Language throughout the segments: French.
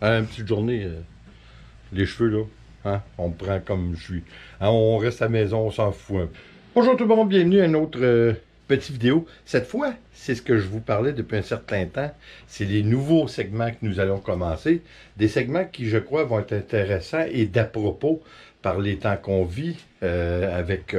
Une petite journée, les cheveux là, hein, on me prend comme je suis. Hein, on reste à la maison, on s'en fout un peu. Bonjour tout le monde, bienvenue à une autre petite vidéo. Cette fois, c'est ce que je vous parlais depuis un certain temps. C'est les nouveaux segments que nous allons commencer. Des segments qui, je crois, vont être intéressants et d'à propos par les temps qu'on vit avec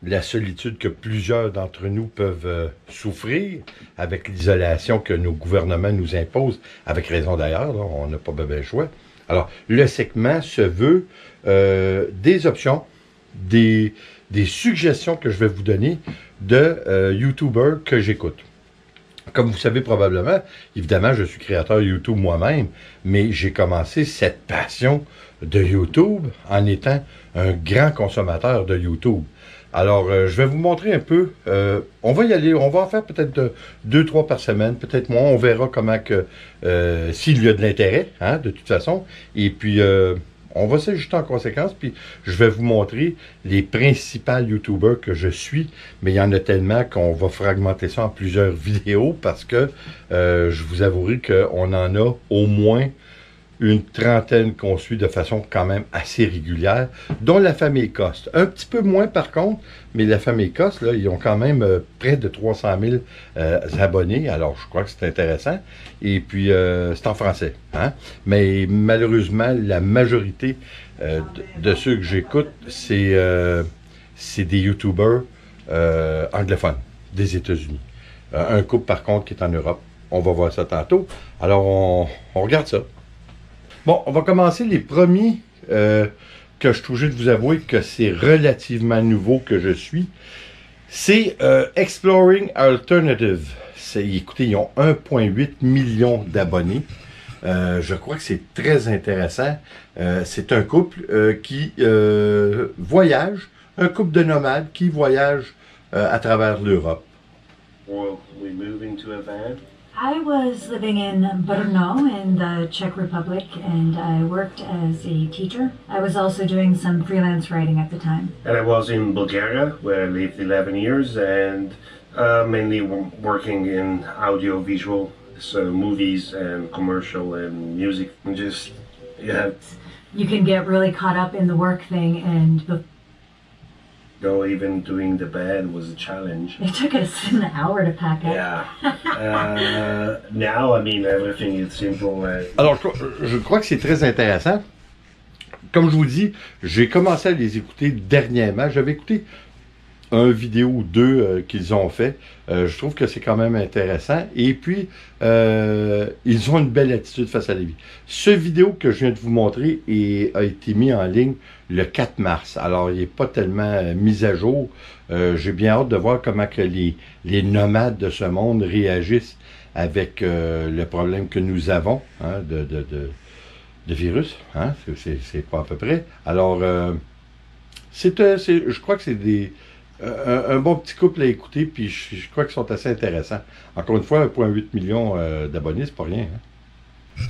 la solitude que plusieurs d'entre nous peuvent souffrir, avec l'isolation que nos gouvernements nous imposent, avec raison d'ailleurs, on n'a pas bien le choix. Alors, le segment se veut des options, des suggestions que je vais vous donner de YouTubers que j'écoute. Comme vous savez probablement, évidemment, je suis créateur YouTube moi-même, mais j'ai commencé cette passion de YouTube en étant un grand consommateur de YouTube. Alors, je vais vous montrer un peu. On va y aller, on va en faire peut-être 2-3 par semaine, peut-être moins. On verra comment que s'il y a de l'intérêt, hein, de toute façon. Et puis, on va s'ajuster en conséquence. Puis, je vais vous montrer les principaux YouTubers que je suis. Mais il y en a tellement qu'on va fragmenter ça en plusieurs vidéos parce que je vous avouerai qu'on en a au moins une trentaine qu'on suit de façon quand même assez régulière, dont la famille Coste. Un petit peu moins par contre, mais la famille Coste, là, ils ont quand même près de 300 000 abonnés, alors je crois que c'est intéressant. Et puis, c'est en français. Hein? Mais malheureusement, la majorité de ceux que j'écoute, c'est des YouTubers anglophones, des États-Unis. Un couple par contre qui est en Europe. On va voir ça tantôt. Alors, on regarde ça. Bon, on va commencer les premiers que je suis obligé de vous avouer que c'est relativement nouveau que je suis. C'est Exploring Alternative. Écoutez, ils ont 1,8 million d'abonnés. Je crois que c'est très intéressant. C'est un couple qui voyage, un couple de nomades qui voyage à travers l'Europe. Or we move into a van? I was living in Brno in the Czech Republic and I worked as a teacher. I was also doing some freelance writing at the time. And I was in Bulgaria, where I lived 11 years, and mainly working in audio-visual, so movies and commercial and music. And just, yeah. You can get really caught up in the work thing and Though even doing the bed was a challenge. it took us an hour to pack up. Yeah. Now, I mean, everything is simple. Alors, je crois que c'est très intéressant. Comme je vous dis, j'ai commencé à les écouter dernièrement. J'avais écouté un vidéo ou deux qu'ils ont fait. Je trouve que c'est quand même intéressant. Et puis, ils ont une belle attitude face à la vie. Ce vidéo que je viens de vous montrer a été mis en ligne le 4 mars. Alors, il n'est pas tellement mis à jour. J'ai bien hâte de voir comment que les nomades de ce monde réagissent avec le problème que nous avons hein, de virus. Hein? C'est pas à peu près. Alors, je crois que c'est un bon petit couple à écouter, puis je crois qu'ils sont assez intéressants. Encore une fois, 1,8 million d'abonnés, c'est pas rien. Hein?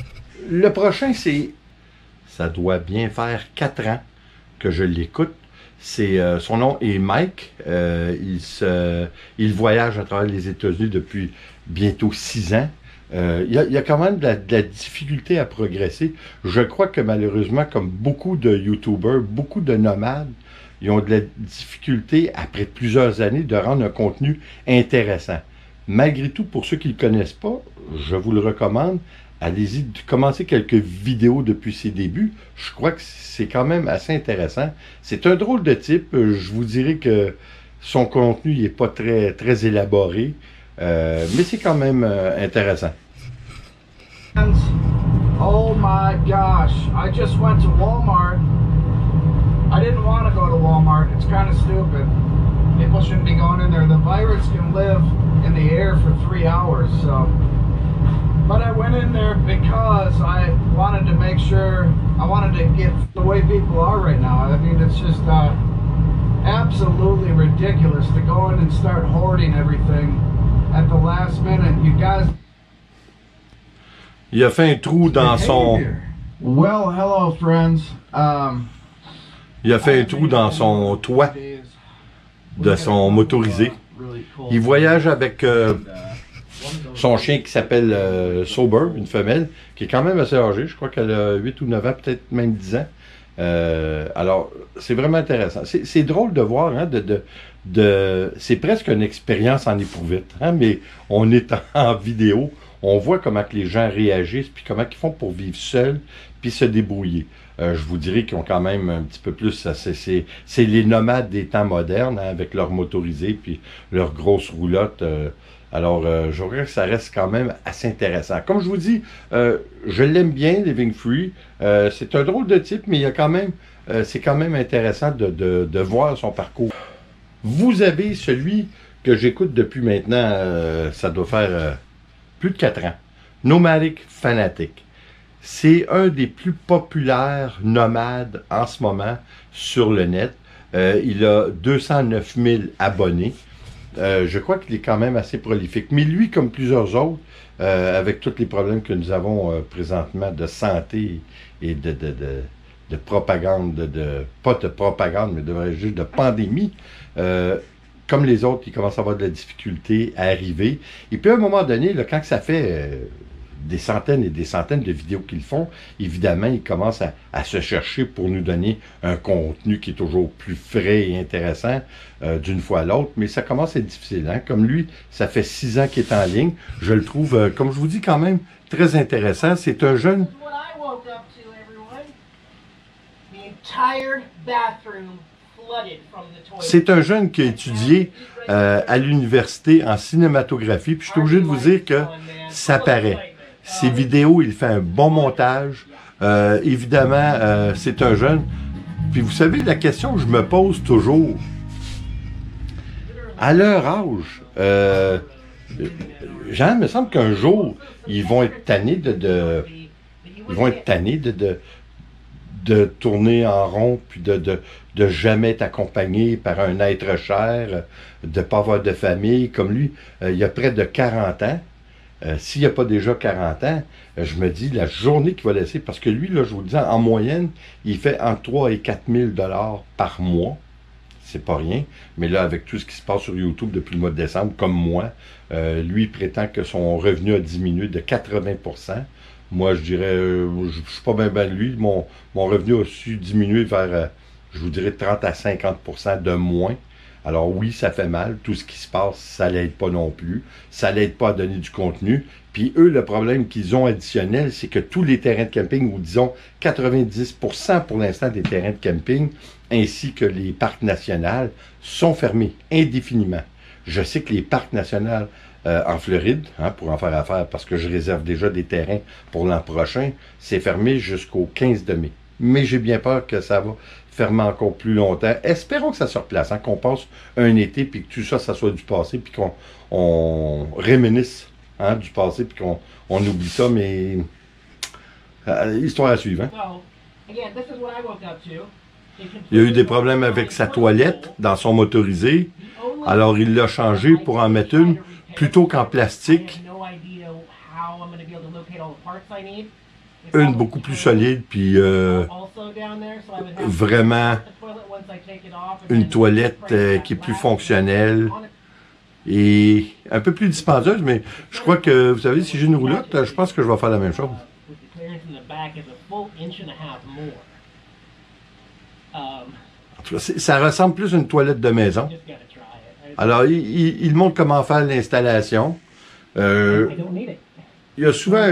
Le prochain, ça doit bien faire 4 ans que je l'écoute. Son nom est Mike. Il voyage à travers les États-Unis depuis bientôt 6 ans. Il y a quand même de la difficulté à progresser. Je crois que malheureusement, comme beaucoup de YouTubers, beaucoup de nomades, ils ont de la difficulté, après plusieurs années, de rendre un contenu intéressant. Malgré tout, pour ceux qui ne le connaissent pas, je vous le recommande, allez-y, commencez quelques vidéos depuis ses débuts. Je crois que c'est quand même assez intéressant. C'est un drôle de type. Je vous dirais que son contenu n'est pas très, très élaboré, mais c'est quand même intéressant. Oh my gosh, I just went to Walmart. I didn't want to go to Walmart. It's kind of stupid. People shouldn't be going in there. The virus can live in the air for 3 hours, so. But I went in there because I wanted to make sure, I wanted to get the way people are right now. I mean, it's just absolutely ridiculous to go in and start hoarding everything at the last minute. You guys. Il a fait un trou dans son... Well, hello friends. Il a fait un trou dans son toit de son motorisé. Il voyage avec son chien qui s'appelle Sober, une femelle, qui est quand même assez âgée. Je crois qu'elle a 8 ou 9 ans, peut-être même 10 ans. Alors, c'est vraiment intéressant. C'est drôle de voir, hein, c'est presque une expérience en éprouvette, hein, mais on est en vidéo, on voit comment que les gens réagissent, puis comment ils font pour vivre seuls, puis se débrouiller. Je vous dirais qu'ils ont quand même un petit peu plus, c'est les nomades des temps modernes, hein, avec leur motorisé, puis leurs grosses roulottes. Alors, je crois que ça reste quand même assez intéressant. Comme je vous dis, je l'aime bien, Living Free. C'est un drôle de type, mais il y a quand même, c'est quand même intéressant de voir son parcours. Vous avez celui que j'écoute depuis maintenant, ça doit faire plus de 4 ans. Nomadic Fanatic. C'est un des plus populaires nomades en ce moment sur le net. Il a 209 000 abonnés. Je crois qu'il est quand même assez prolifique. Mais lui, comme plusieurs autres, avec tous les problèmes que nous avons présentement de santé et de propagande, pas de propagande, mais juste de pandémie, comme les autres, ils commencent à avoir de la difficulté à arriver. Et puis à un moment donné, là, quand ça fait des centaines et des centaines de vidéos qu'ils font, évidemment, ils commencent à se chercher pour nous donner un contenu qui est toujours plus frais et intéressant d'une fois à l'autre, mais ça commence à être difficile. Hein? Comme lui, ça fait 6 ans qu'il est en ligne. Je le trouve, comme je vous dis, quand même très intéressant. C'est un jeune... C'est un jeune qui a étudié à l'université en cinématographie, puis je suis obligé de vous dire que ça paraît. Ses vidéos, il fait un bon montage. Évidemment, c'est un jeune. Puis vous savez, la question que je me pose toujours, à leur âge, Jean, il me semble qu'un jour, ils vont être tannés de tourner en rond, puis de jamais être accompagné par un être cher, de ne pas avoir de famille. Comme lui, il a près de 40 ans. S'il n'y a pas déjà 40 ans, je me dis, la journée qu'il va laisser, parce que lui, là, je vous le dis, en moyenne, il fait entre 3 et 4 000 $ par mois. C'est pas rien. Mais là, avec tout ce qui se passe sur YouTube depuis le mois de décembre, comme moi, lui prétend que son revenu a diminué de 80%. Moi, je dirais, je suis pas bien lui. Mon revenu a su diminuer vers, je vous dirais, 30 à 50% de moins. Alors oui, ça fait mal. Tout ce qui se passe, ça l'aide pas non plus. Ça l'aide pas à donner du contenu. Puis eux, le problème qu'ils ont additionnel, c'est que tous les terrains de camping, ou disons 90% pour l'instant des terrains de camping, ainsi que les parcs nationaux, sont fermés indéfiniment. Je sais que les parcs nationaux en Floride, hein, pour en faire affaire, parce que je réserve déjà des terrains pour l'an prochain, c'est fermé jusqu'au 15 mai. Mais j'ai bien peur que ça va fermer encore plus longtemps. Espérons que ça se replace, hein, qu'on passe un été, puis que tout ça, ça soit du passé, puis qu'on réminisce, hein, du passé, puis qu'on oublie ça, mais histoire à suivre. Hein. Il y a eu des problèmes avec sa toilette dans son motorisé, alors il l'a changé pour en mettre une plutôt qu'en plastique. Une beaucoup plus solide, puis vraiment une toilette qui est plus fonctionnelle et un peu plus dispendieuse, mais je crois que, vous savez, si j'ai une roulotte, je pense que je vais faire la même chose. En tout cas, ça ressemble plus à une toilette de maison. Alors, il montre comment faire l'installation. Il y a souvent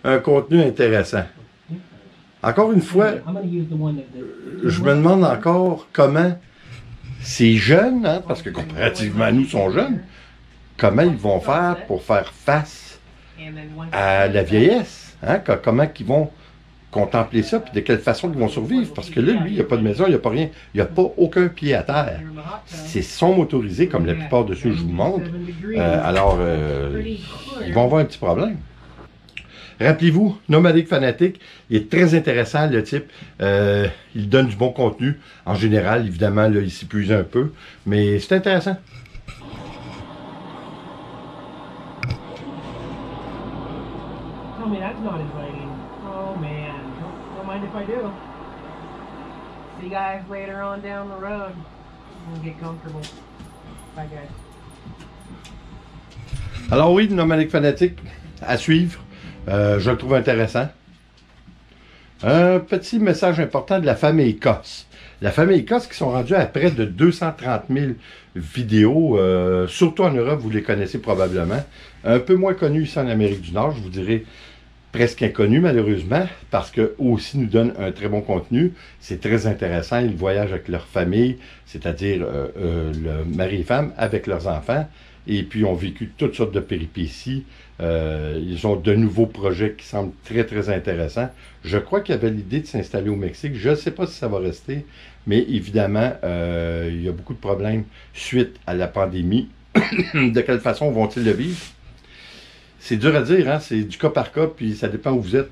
un contenu intéressant. Encore une fois, je me demande encore comment ces jeunes, hein, parce que comparativement à nous, sont jeunes, comment ils vont faire pour faire face à la vieillesse. Hein, comment ils vont contempler ça, puis de quelle façon ils vont survivre. Parce que là, lui, il n'y a pas de maison, il n'y a pas rien. Il n'y a pas aucun pied à terre. C'est son motorisé, comme la plupart de ceux que je vous montre. Alors, ils vont avoir un petit problème. Rappelez-vous, Nomadic Fanatic, il est très intéressant, le type. Il donne du bon contenu. En général, évidemment, là, il s'épuise un peu. Mais c'est intéressant. Oh man, that's not inviting. Oh man, don't mind if I do. See you guys later on down the road. Get comfortable. Bye guys. Alors oui, Nomadic Fanatic, à suivre. Je le trouve intéressant. Un petit message important de la famille Écosse. La famille Écosse qui sont rendus à près de 230 000 vidéos, surtout en Europe, vous les connaissez probablement. Un peu moins connus ici en Amérique du Nord, je vous dirais presque inconnus malheureusement, parce qu'eux aussi nous donnent un très bon contenu. C'est très intéressant, ils voyagent avec leur famille, c'est-à-dire le mari et femme avec leurs enfants, et puis ont vécu toutes sortes de péripéties. Ils ont de nouveaux projets qui semblent très très intéressants. Je crois qu'il y avait l'idée de s'installer au Mexique. Je ne sais pas si ça va rester, mais évidemment, il y a beaucoup de problèmes suite à la pandémie. De quelle façon vont-ils le vivre? C'est dur à dire, hein? C'est du cas par cas, puis ça dépend où vous êtes.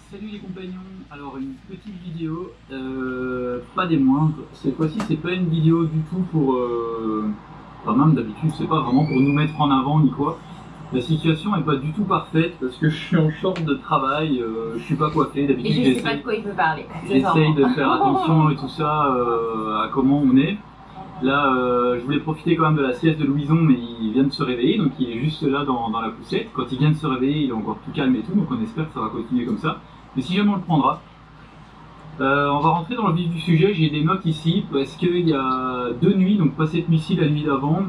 Salut les compagnons, alors une petite vidéo, pas des moindres. Cette fois-ci, c'est pas une vidéo du tout pour... Enfin même d'habitude, c'est pas vraiment pour nous mettre en avant ni quoi. La situation est pas du tout parfaite parce que je suis en short de travail, je suis pas coiffé d'habitude. Et je sais pas de quoi il veut parler. J'essaye de faire attention et tout ça à comment on est. Là, je voulais profiter quand même de la sieste de Louison, mais il vient de se réveiller, donc il est juste là dans la poussette. Quand il vient de se réveiller, il est encore tout calme et tout, donc on espère que ça va continuer comme ça. Mais si jamais on le prendra, on va rentrer dans le vif du sujet. J'ai des notes ici parce qu'il y a 2 nuits, donc pas cette nuit-ci, la nuit d'avant,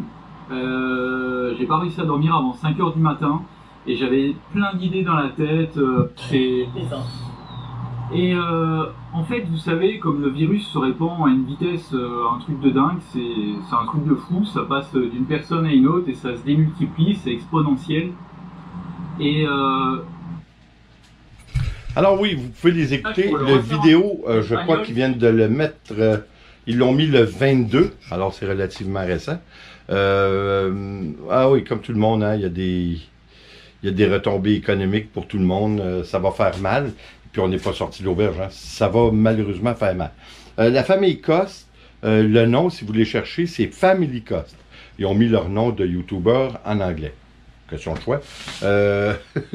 j'ai pas réussi à dormir avant 5 h du matin et j'avais plein d'idées dans la tête. Et en fait, vous savez, comme le virus se répand à une vitesse, un truc de dingue, c'est un truc de fou, ça passe d'une personne à une autre et ça se démultiplie, c'est exponentiel. Et alors oui, vous pouvez les écouter. La vidéo, je crois qu'ils viennent de le mettre, ils l'ont mis le 22, alors c'est relativement récent. Ah oui, comme tout le monde, hein, il y a des retombées économiques pour tout le monde, ça va faire mal. Puis on n'est pas sorti de l'auberge, hein. Ça va malheureusement faire mal. La famille Coste, le nom, si vous les cherchez, c'est Family Coste. Ils ont mis leur nom de YouTuber en anglais. Question de choix.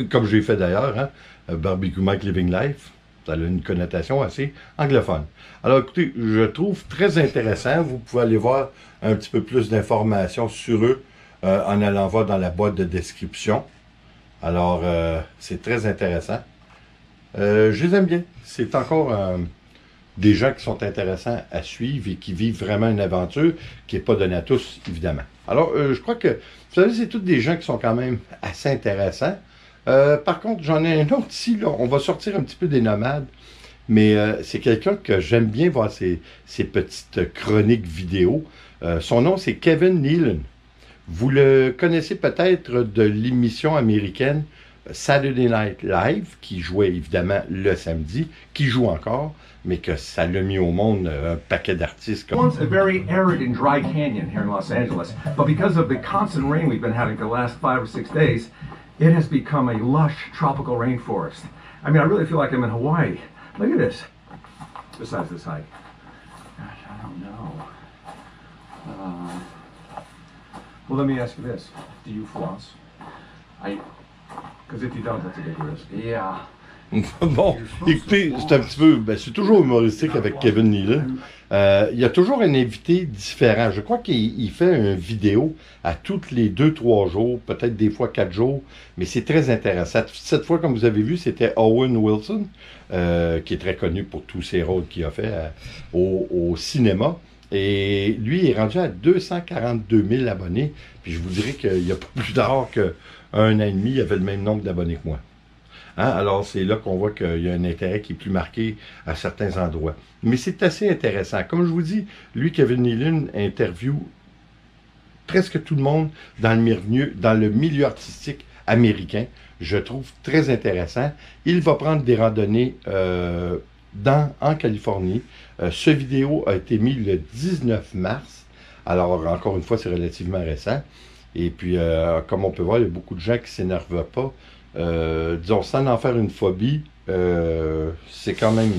Comme j'ai fait d'ailleurs, hein, Barbecue Mike Living Life, ça a une connotation assez anglophone. Alors écoutez, je trouve très intéressant. Vous pouvez aller voir un petit peu plus d'informations sur eux en allant voir dans la boîte de description. Alors, c'est très intéressant. Je les aime bien. C'est encore des gens qui sont intéressants à suivre et qui vivent vraiment une aventure qui n'est pas donnée à tous, évidemment. Alors, je crois que, vous savez, c'est tous des gens qui sont quand même assez intéressants. Par contre, j'en ai un autre ici, là. On va sortir un petit peu des nomades, mais c'est quelqu'un que j'aime bien voir ses petites chroniques vidéo. Son nom, c'est Kevin Nealon. Vous le connaissez peut-être de l'émission américaine Saturday Night Live, qui jouait évidemment le samedi, qui joue encore, mais que ça l'a mis au monde un paquet d'artistes. Once a very arid and dry canyon here in Los Angeles, but because of the constant rain we've been having for the last 5 or 6 days, it has become a lush tropical rainforest. I mean, I really feel like I'm in Hawaii. Look at this. Besides this hike. Gosh, I don't know. Well, let me ask you this. Do you floss? Because if you don't, that's a big risk. Yeah. Bon, écoutez, c'est un petit peu, ben, c'est toujours humoristique avec Kevin Nealon. Il y a toujours un invité différent. Je crois qu'il fait une vidéo à toutes les 2-3 jours, peut-être des fois 4 jours, mais c'est très intéressant. Cette fois, comme vous avez vu, c'était Owen Wilson, qui est très connu pour tous ses rôles qu'il a fait au cinéma. Et lui, il est rendu à 242 000 abonnés. Puis je vous dirais qu'il n'y a pas plus tard qu'un an et demi, il avait le même nombre d'abonnés que moi. Hein? Alors, c'est là qu'on voit qu'il y a un intérêt qui est plus marqué à certains endroits. Mais c'est assez intéressant. Comme je vous dis, lui, Kevin Nealon, interview presque tout le monde dans le milieu artistique américain. Je trouve très intéressant. Il va prendre des randonnées en Californie. Ce vidéo a été mis le 19 mars. Alors, encore une fois, c'est relativement récent. Et puis, comme on peut voir, il y a beaucoup de gens qui ne s'énervent pas. Disons, sans en faire une phobie, c'est quand même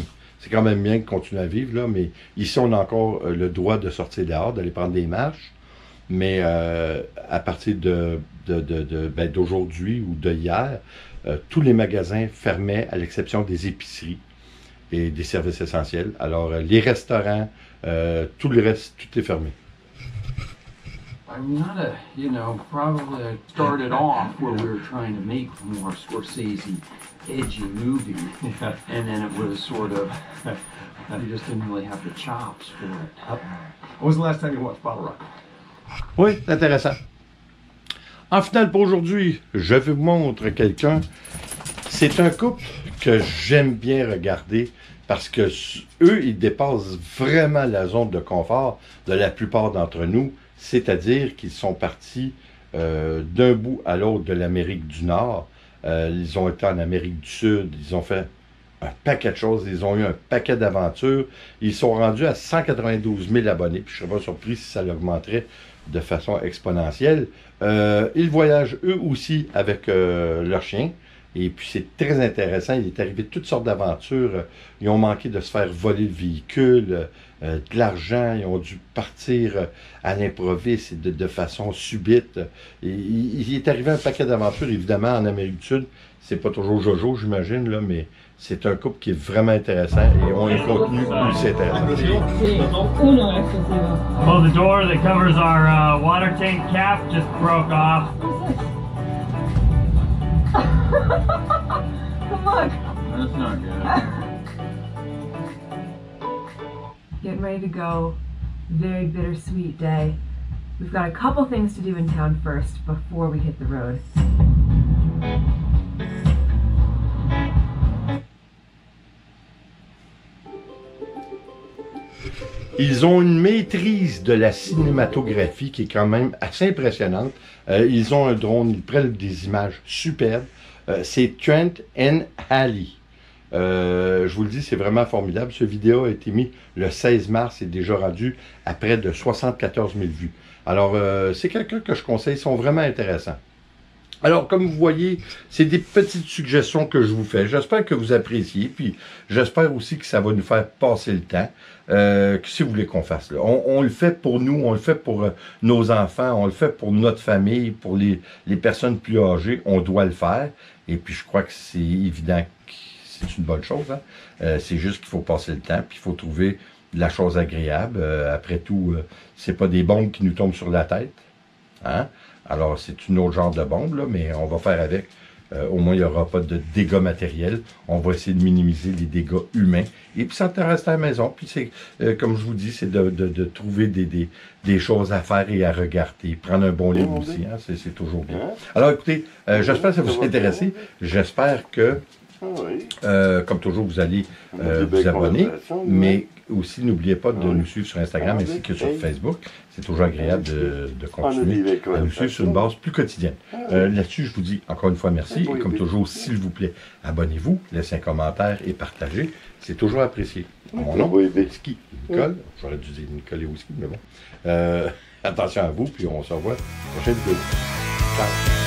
bien de continuer à vivre, là, mais ici, on a encore le droit de sortir dehors, d'aller prendre des marches, mais à partir d'aujourd'hui ou de hier, tous les magasins fermaient, à l'exception des épiceries et des services essentiels. Alors, les restaurants, tout le reste, tout est fermé. I'm not a, you know, probably started off where we were trying to make a more Scorsese, edgy movie, and then it was sort of, you just didn't really have the chops for it. When was the last time you watched Bottle Rocket? Oui, c'est intéressant. En finale pour aujourd'hui, je vous montre quelqu'un. C'est un couple que j'aime bien regarder parce que eux, ils dépassent vraiment la zone de confort de la plupart d'entre nous. C'est-à-dire qu'ils sont partis d'un bout à l'autre de l'Amérique du Nord. Ils ont été en Amérique du Sud. Ils ont fait un paquet de choses. Ils ont eu un paquet d'aventures. Ils sont rendus à 192 000 abonnés. Puis je ne serais pas surpris si ça l'augmenterait de façon exponentielle. Ils voyagent eux aussi avec leur chien. Et puis c'est très intéressant. Il est arrivé toutes sortes d'aventures. Ils ont manqué de se faire voler le véhicule, de l'argent. Ils ont dû partir à l'improviste de façon subite. Et il est arrivé un paquet d'aventures, évidemment, en Amérique du Sud. C'est pas toujours Jojo, j'imagine, là, mais c'est un couple qui est vraiment intéressant et on est contenu aussi intéressant. Well, the door that covers our water tank cap just broke off. Look. That's not good. Getting ready to go. Very bittersweet day. We've got a couple things to do in town first before we hit the road. Ils ont une maîtrise de la cinématographie qui est quand même assez impressionnante. Ils ont un drone, ils prennent des images superbes. C'est Trent and Halley. Je vous le dis, c'est vraiment formidable. Ce vidéo a été mis le 16 mars et déjà rendu à près de 74 000 vues. Alors, c'est quelqu'un que je conseille, ils sont vraiment intéressants. Alors, comme vous voyez, c'est des petites suggestions que je vous fais. J'espère que vous appréciez, puis j'espère aussi que ça va nous faire passer le temps. Qu'est-ce que vous voulez qu'on fasse là? On le fait pour nous, on le fait pour nos enfants, on le fait pour notre famille, pour les personnes plus âgées, on doit le faire. Et puis, je crois que c'est évident que c'est une bonne chose. Hein? C'est juste qu'il faut passer le temps, puis il faut trouver de la chose agréable. Après tout, c'est pas des bombes qui nous tombent sur la tête. Hein? Alors, c'est une autre genre de bombe, là, mais on va faire avec. Au moins, il n'y aura pas de dégâts matériels. On va essayer de minimiser les dégâts humains. Et puis, ça te reste à la maison. Puis, c'est, comme je vous dis, c'est de trouver des choses à faire et à regarder. Prendre un bon livre aussi, hein, c'est toujours bien. Alors, écoutez, j'espère que ça vous a intéressé. J'espère que, comme toujours, vous allez vous abonner. Mais aussi, n'oubliez pas de nous suivre sur Instagram ainsi que sur Facebook. C'est toujours agréable de continuer à nous suivre sur une base plus quotidienne. Là-dessus, je vous dis encore une fois merci. Et comme toujours, s'il vous plaît, abonnez-vous, laissez un commentaire et partagez. C'est toujours apprécié. Mon nom, whisky, Nicole. J'aurais dû dire Nicole et whisky, mais bon. Attention à vous, puis on se revoit dans la prochaine vidéo. Ciao!